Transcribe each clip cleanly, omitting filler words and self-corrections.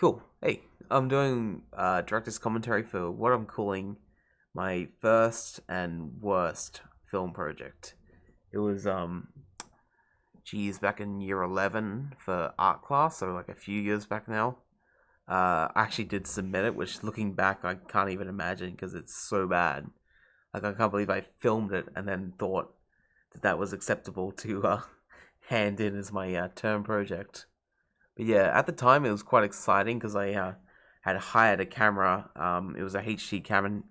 Cool. Hey, I'm doing director's commentary for what I'm calling my first and worst film project. It was back in year 11 for art class, so like a few years back now. I actually did submit it, which looking back I can't even imagine because it's so bad. Like I can't believe I filmed it and then thought that was acceptable to hand in as my term project. But yeah, at the time it was quite exciting because I had hired a camera. It was a HD Canon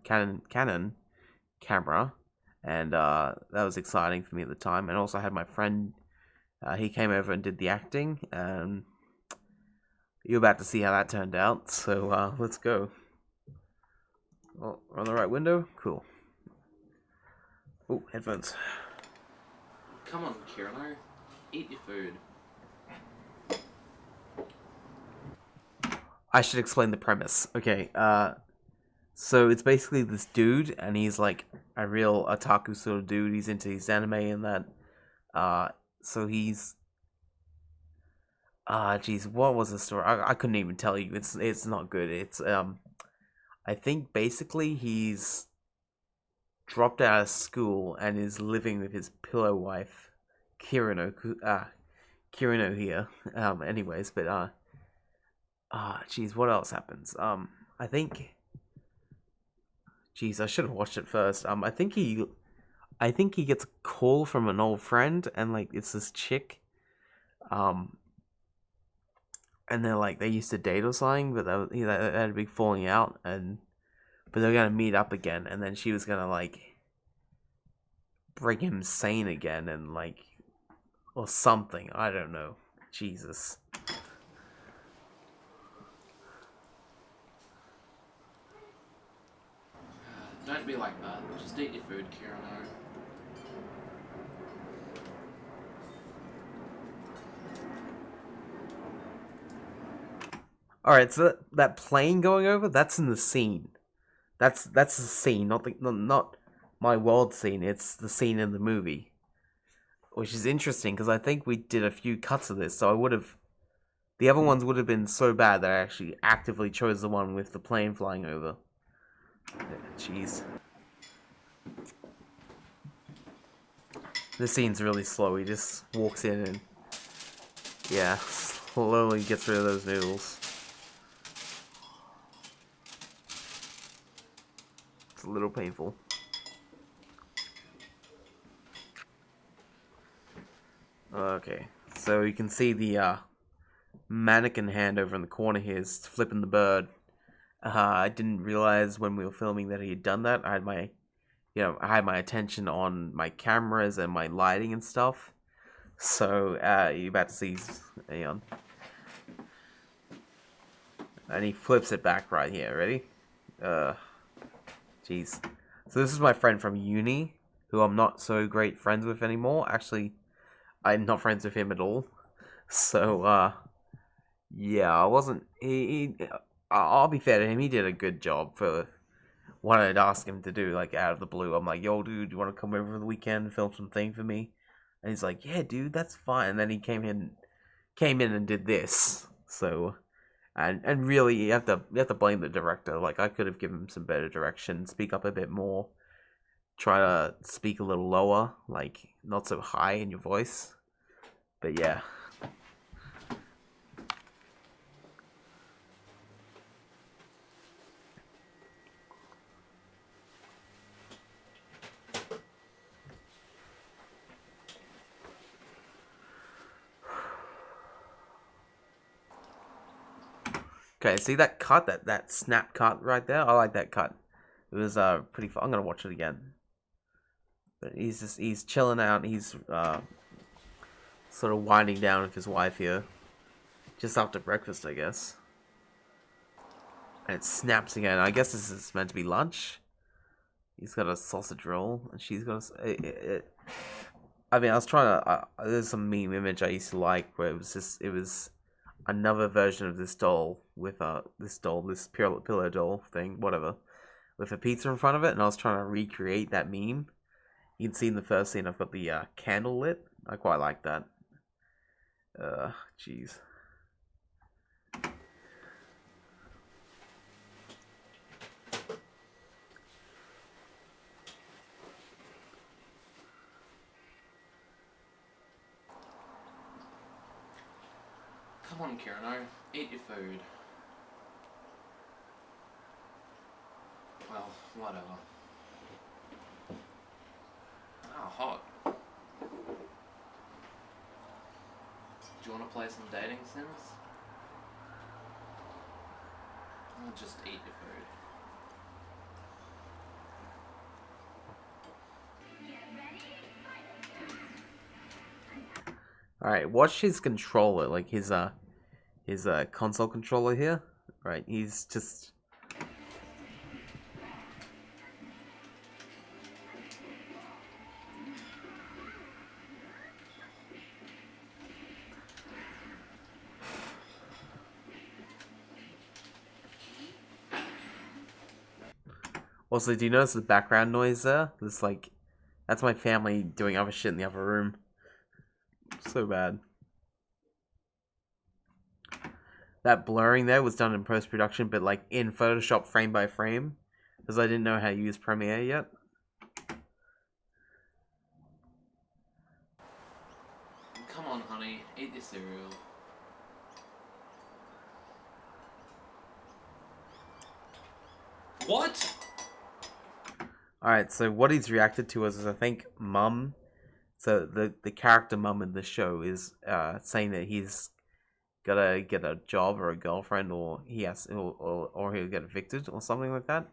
camera, and that was exciting for me at the time. And also I had my friend. He came over and did the acting. You're about to see how that turned out. So let's go. Oh, we're on the right window. Cool. Oh, headphones. Come on, Kirill. Eat your food. I should explain the premise. Okay. So it's basically this dude, and he's like a real otaku sort of dude. He's into his anime and that. So he's geez, what was the story? I couldn't even tell you. It's not good. It's I think basically he's dropped out of school and is living with his pillow wife, Kirino. Kirino here. Anyways, but geez, what else happens? I think. Geez, I should have watched it first. I think he gets a call from an old friend, and like it's this chick. Um, and they're like they used to date or something, but they had a big falling out, and but they're gonna meet up again, and then she was gonna like bring him sane again, and like or something. I don't know. Jesus. Don't be like that. Just eat your food, Kirill. All right, so that plane going over, that's in the scene. That's the scene, not my world scene. It's the scene in the movie, which is interesting because I think we did a few cuts of this, so I would have. The other ones would have been so bad that I actually actively chose the one with the plane flying over. Jeez. This scene's really slow. He just walks in and yeah, slowly gets rid of those noodles. It's a little painful. Okay, so you can see the mannequin hand over in the corner here is flipping the bird. I didn't realize when we were filming that he had done that. I had my attention on my cameras and my lighting and stuff. So you're about to see, hang on, and he flips it back right here. Ready? Jeez. So this is my friend from uni, who I'm not so great friends with anymore. Actually, I'm not friends with him at all. So yeah, I wasn't. I'll be fair to him. He did a good job for what I'd asked him to do. Like out of the blue, I'm like, "Yo, dude, you want to come over the weekend and film something for me?" And he's like, "Yeah, dude, that's fine." And then he came in and did this. So, and really, you have to blame the director. Like I could have given him some better direction, speak up a bit more, try to speak a little lower, like not so high in your voice. But yeah. Okay, see that cut, that snap cut right there? I like that cut. It was pretty fun. I'm gonna watch it again. But he's chilling out. He's sort of winding down with his wife here, just after breakfast, I guess. And it snaps again. I guess this is meant to be lunch. He's got a sausage roll, and she's got I mean, I was trying to. There's some meme image I used to like where it was another version of this doll with this pillow doll thing, whatever, with a pizza in front of it, and I was trying to recreate that meme. You can see in the first scene I've got the candle lit. I quite like that. Jeez. Come on, Kirano. Eat your food. Well, whatever. Ah, hot. Do you want to play some dating sims? Or just eat your food? Alright, watch his controller, like his console controller here. Right, he's just... Also, do you notice the background noise there? It's like, that's my family doing other shit in the other room. So bad. That blurring there was done in post-production, but like in Photoshop frame by frame, because I didn't know how to use Premiere yet. Come on, honey. Eat your cereal. What? Alright, so what he's reacted to is I think Mum. So the character Mum in the show is saying that he's gotta get a job or a girlfriend, or or he'll get evicted or something like that.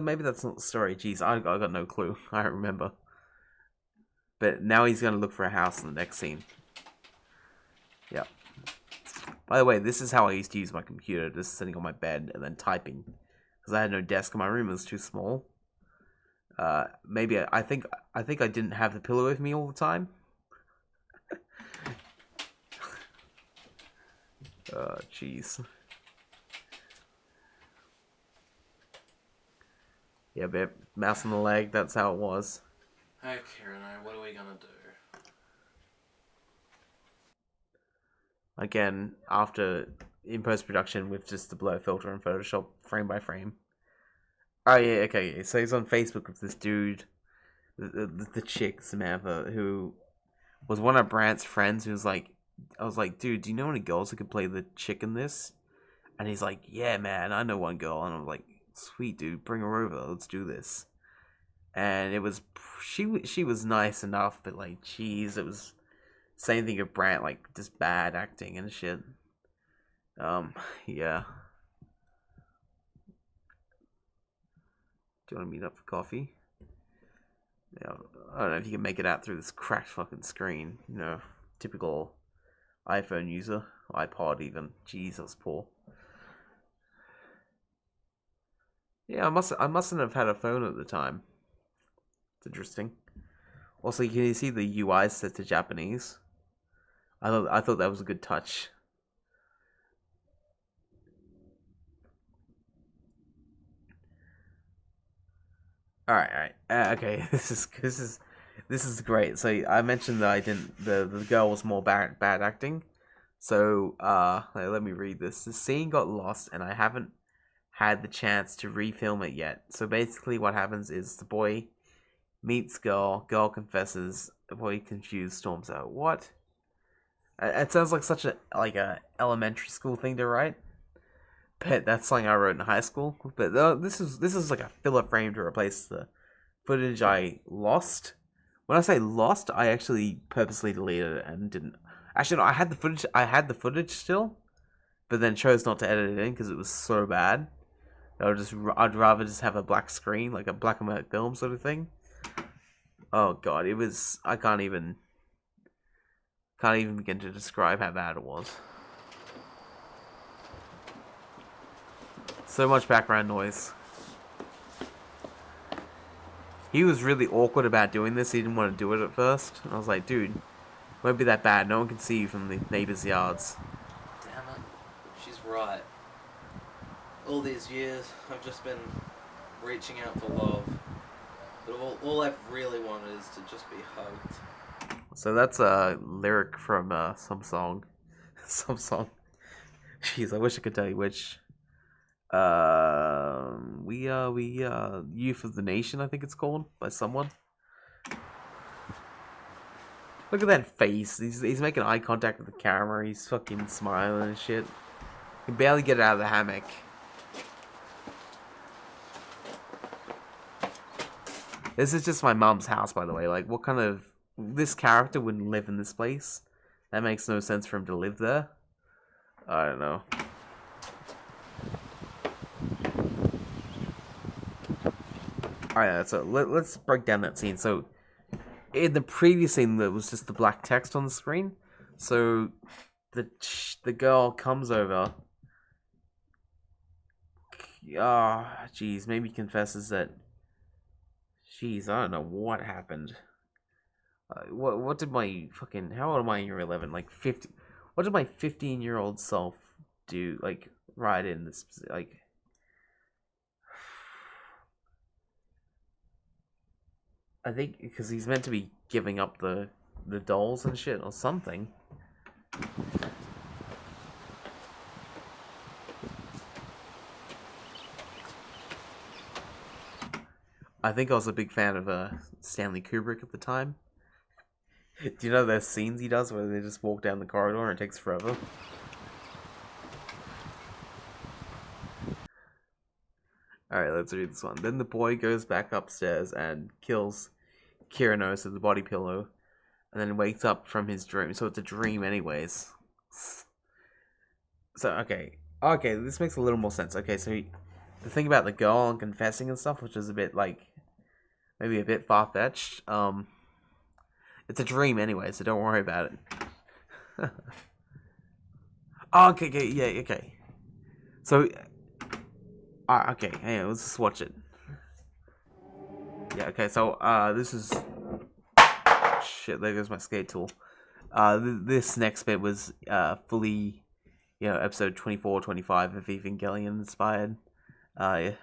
Maybe that's not the story. Jeez, I got no clue. I don't remember. But now he's gonna look for a house in the next scene. Yeah. By the way, this is how I used to use my computer, just sitting on my bed and then typing, because I had no desk in my room. It was too small. Maybe I think I didn't have the pillow with me all the time. Jeez. Yeah, but mouse on the leg. That's how it was. Hey, Kirano, what are we gonna do? Again, after in post production with just the blur filter and Photoshop frame by frame. Oh yeah, okay. So he's on Facebook with this dude, the chick Samantha, who was one of Brant's friends. Who was like, I was like, dude, do you know any girls who could play the chick in this? And he's like, yeah, man, I know one girl. And I'm like, sweet, dude, bring her over. Let's do this. And it was she was nice enough, but like, jeez, it was same thing of Brant, like just bad acting and shit. Yeah. Do you want to meet up for coffee? Yeah, I don't know if you can make it out through this cracked fucking screen. You know, typical iPhone user, iPod even. Jeez, that was poor. Yeah, I mustn't have had a phone at the time. It's interesting. Also, can you see the UI set to Japanese? I thought that was a good touch. All right. Okay, this is great. So I mentioned that I didn't. The girl was more bad acting. So let me read this. The scene got lost, and I haven't had the chance to refilm it yet. So basically, what happens is the boy meets girl confesses, the boy confused storms out. What? It sounds like such a elementary school thing to write. But that's something I wrote in high school. But this is like a filler frame to replace the footage I lost. When I say lost, I actually purposely deleted it and didn't. Actually, no, I had the footage. I had the footage still, but then chose not to edit it in because it was so bad. I'd rather just have a black screen, like a black and white film sort of thing. Oh god, it was. I can't even begin to describe how bad it was. So much background noise. He was really awkward about doing this. He didn't want to do it at first. And I was like, dude, it won't be that bad. No one can see you from the neighbors' yards. Damn it. She's right. All these years, I've just been reaching out for love. But all I've really wanted is to just be hugged. So that's a lyric from some song. Some song. Jeez, I wish I could tell you which. We Youth of the Nation, I think it's called, by someone. Look at that face. He's making eye contact with the camera. He's fucking smiling and shit. He can barely get out of the hammock. This is just my mom's house, by the way. Like, what kind of... This character wouldn't live in this place. That makes no sense for him to live there. I don't know. Alright, so let's break down that scene. So, in the previous scene, there was just the black text on the screen. So, the girl comes over. Ah, jeez, maybe confesses that... Jeez, I don't know what happened. What did my fucking... How old am I in year 11? Like, 50... What did my 15-year-old self do? Like, right in this... Like... I think because he's meant to be giving up the dolls and shit or something. I think I was a big fan of Stanley Kubrick at the time. Do you know those scenes he does where they just walk down the corridor and it takes forever? Alright, let's read this one. Then the boy goes back upstairs and kills Kiranos with the body pillow, and then wakes up from his dream. So it's a dream anyways. So, okay, this makes a little more sense. Okay, so the thing about the girl and confessing and stuff, which is a bit, like, maybe a bit far-fetched, it's a dream anyway, so don't worry about it. Okay, yeah, okay. So, okay, hey, let's just watch it. Yeah, okay, so, this is... Shit, there goes my skate tool. This next bit was, fully, episode 24, 25 of Evangelion inspired. Okay,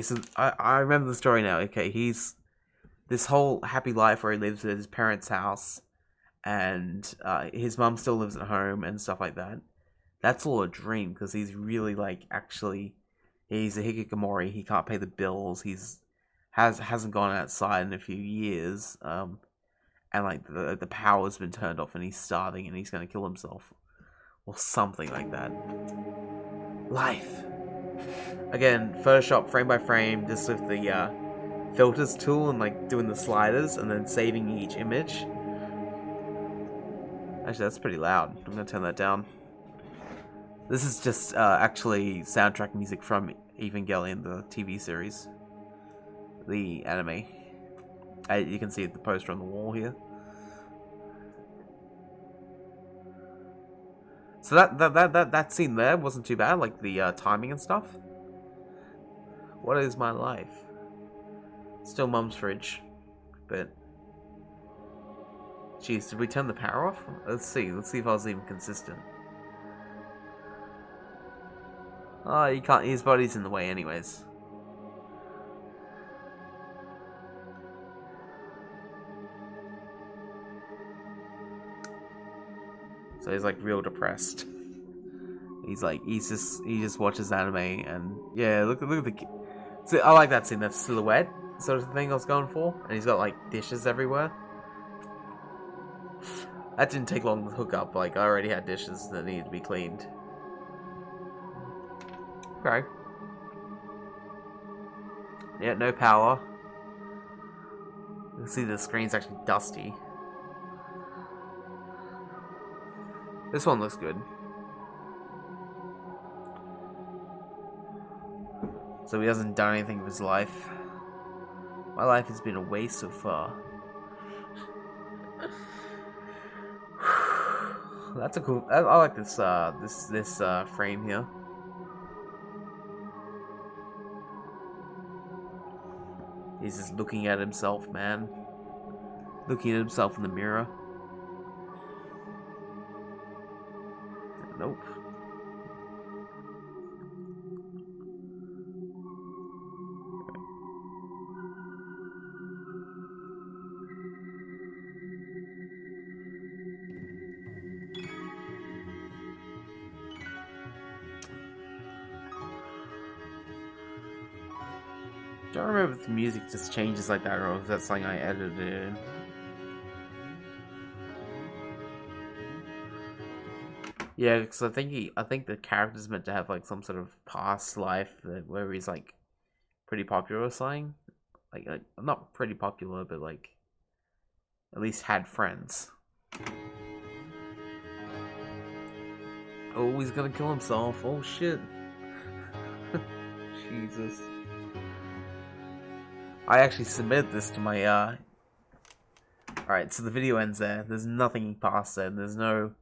so I remember the story now. Okay, he's... This whole happy life where he lives at his parents' house, and, his mom still lives at home, and stuff like that. That's all a dream, because he's really, like, actually... He's a hikikomori, he can't pay the bills, hasn't gone outside in a few years, and like the power's been turned off and he's starving and he's gonna kill himself. Or something like that. Life. Again, Photoshop frame by frame, just with the filters tool and like doing the sliders and then saving each image. Actually, that's pretty loud. I'm gonna turn that down. This is just actually soundtrack music from Evangelion, the TV series. The anime. You can see the poster on the wall here. So that scene there wasn't too bad, like the timing and stuff. What is my life? Still Mum's fridge, but jeez, did we turn the power off? Let's see if I was even consistent. Oh, you can't. His body's in the way, anyways. So he's like real depressed. He just watches anime and yeah, look at the. So I like that scene. That silhouette sort of thing I was going for, and he's got like dishes everywhere. That didn't take long to hook up. Like I already had dishes that needed to be cleaned. Okay. Yeah, no power. You can see the screen's actually dusty. This one looks good. So he hasn't done anything with his life. My life has been a waste so far. That's a cool. I like this. This frame here. He's just looking at himself, man. Looking at himself in the mirror. Nope. Don't remember if the music just changes like that or if that's something I edited in. Yeah, because I think the character's meant to have like some sort of past life where he's like pretty popular or something. Like not pretty popular, but like at least had friends. Oh, he's gonna kill himself. Oh shit. Jesus. I actually submitted this to my Alright, so the video ends there. There's nothing past it. There's no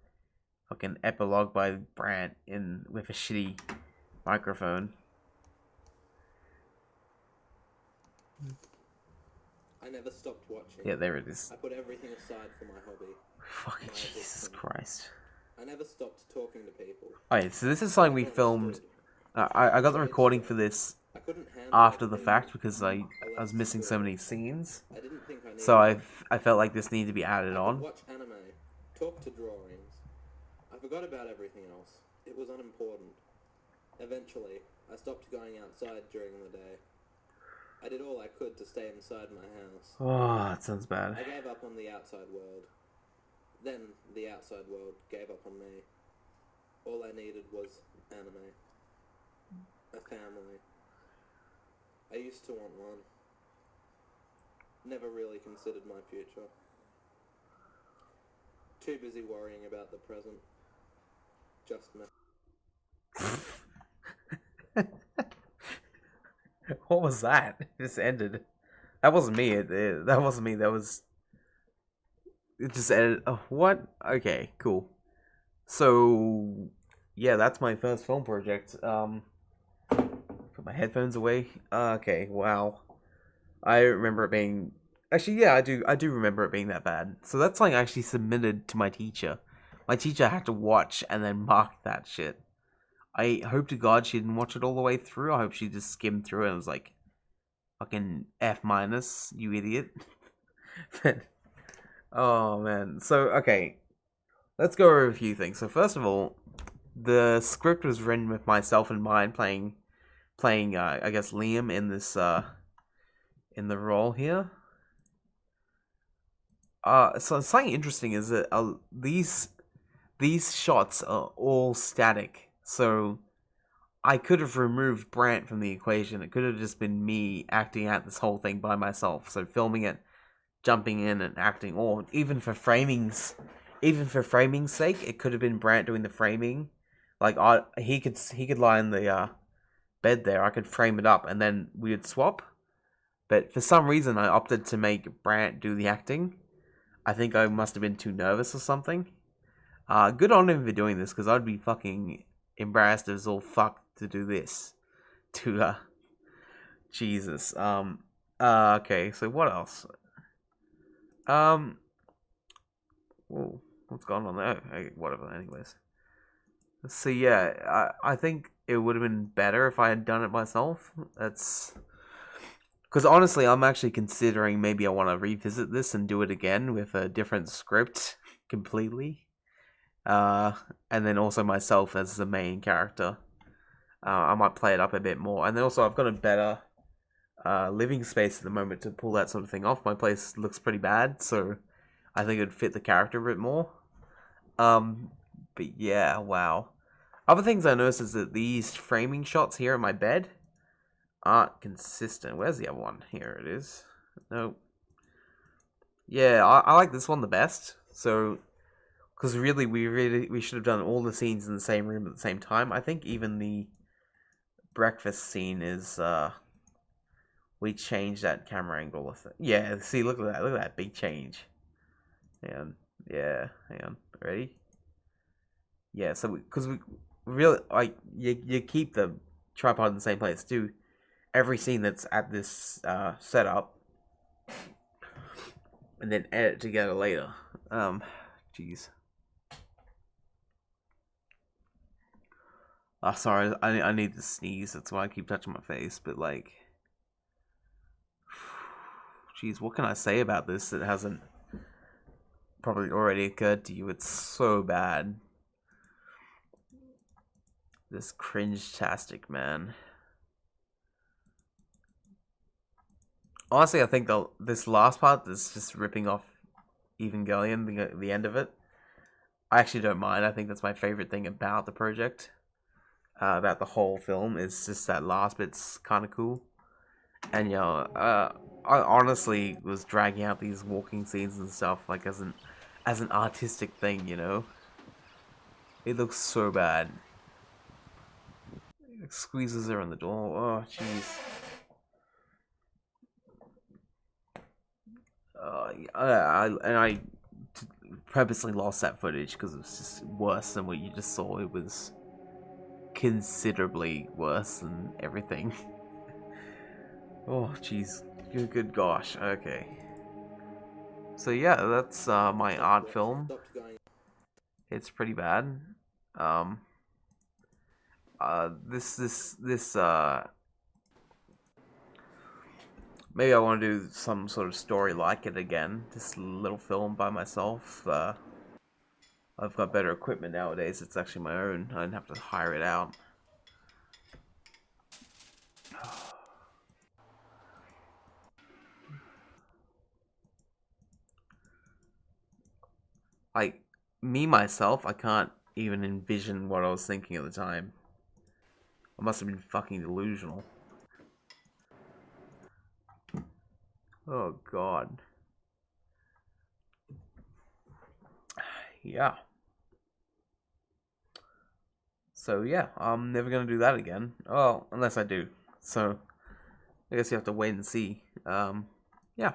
fucking epilogue by Brandt in with a shitty microphone. I never stopped watching. Yeah, there it is. I put everything aside for my hobby. Fucking Jesus Christ. I never stopped talking to people. Alright, so this is something we filmed. I got the recording for this after the fact because I was missing so many scenes. So I felt like this needed to be added on. Watch anime, talk to drawings. I forgot about everything else. It was unimportant. Eventually, I stopped going outside during the day. I did all I could to stay inside my house. Oh, that sounds bad. I gave up on the outside world. Then the outside world gave up on me. All I needed was anime. A family. I used to want one. Never really considered my future. Too busy worrying about the present. Just me. What was that? It just ended. That wasn't me. That wasn't me. That was. It just ended. Oh, what? Okay, cool. So, yeah, that's my first film project. Put my headphones away. Okay, wow. I remember it being. Actually, yeah, I do. I do remember it being that bad. So that's something I actually submitted to my teacher. My teacher had to watch and then mark that shit. I hope to God she didn't watch it all the way through. I hope she just skimmed through it and was like, fucking F minus, you idiot. But, oh man. So, okay. Let's go over a few things. So, first of all, the script was written with myself in mind, playing I guess, Liam in this, in the role here. So something interesting is that these shots are all static. So I could have removed Brandt from the equation. It could have just been me acting out this whole thing by myself. So filming it, jumping in and acting, or even for framing's sake, it could have been Brandt doing the framing. Like he could lie in the bed there. I could frame it up, and then we would swap. But for some reason, I opted to make Brandt do the acting. I think I must have been too nervous or something. Good on him for doing this, because I'd be fucking embarrassed as all fuck to do this. Jesus. Okay, so what else? Whoa, what's going on there? Okay, whatever, anyways. So yeah, I think it would have been better if I had done it myself. That's... Because honestly, I'm actually considering maybe I want to revisit this and do it again with a different script completely. And then also myself as the main character. I might play it up a bit more. And then also I've got a better living space at the moment to pull that sort of thing off. My place looks pretty bad, so I think it'd fit the character a bit more. But yeah, wow. Other things I noticed is that these framing shots here in my bed aren't consistent. Where's the other one? Here it is. Nope. Yeah, I like this one the best. So, because really we should have done all the scenes in the same room at the same time. I think even the breakfast scene is we changed that camera angle. Yeah, see, look at that big change. And yeah, hang on, ready? Yeah, so because we really like you keep the tripod in the same place too. Every scene that's at this setup, and then edit it together later. Jeez. Oh, sorry, I need to sneeze. That's why I keep touching my face. But like, jeez, what can I say about this that hasn't probably already occurred to you? It's so bad. This cringe-tastic, man. Honestly, I think this last part is just ripping off Evangelion, the end of it. I actually don't mind. I think that's my favorite thing about the project, about the whole film, is just that last bit's kind of cool. And I honestly was dragging out these walking scenes and stuff like as an artistic thing, you know. It looks so bad. It squeezes her in the door. Oh, jeez. I purposely lost that footage because it was just worse than what you just saw. It was considerably worse than everything. Oh, jeez. Good gosh. Okay. So yeah, that's my art film. It's pretty bad. Um. This. Maybe I want to do some sort of story like it again. This little film by myself. I've got better equipment nowadays. It's actually my own. I didn't have to hire it out. Like, me, myself, I can't even envision what I was thinking at the time. I must have been fucking delusional. Oh, God. Yeah. So, yeah, I'm never gonna do that again. Well, unless I do. So, I guess you have to wait and see. Yeah.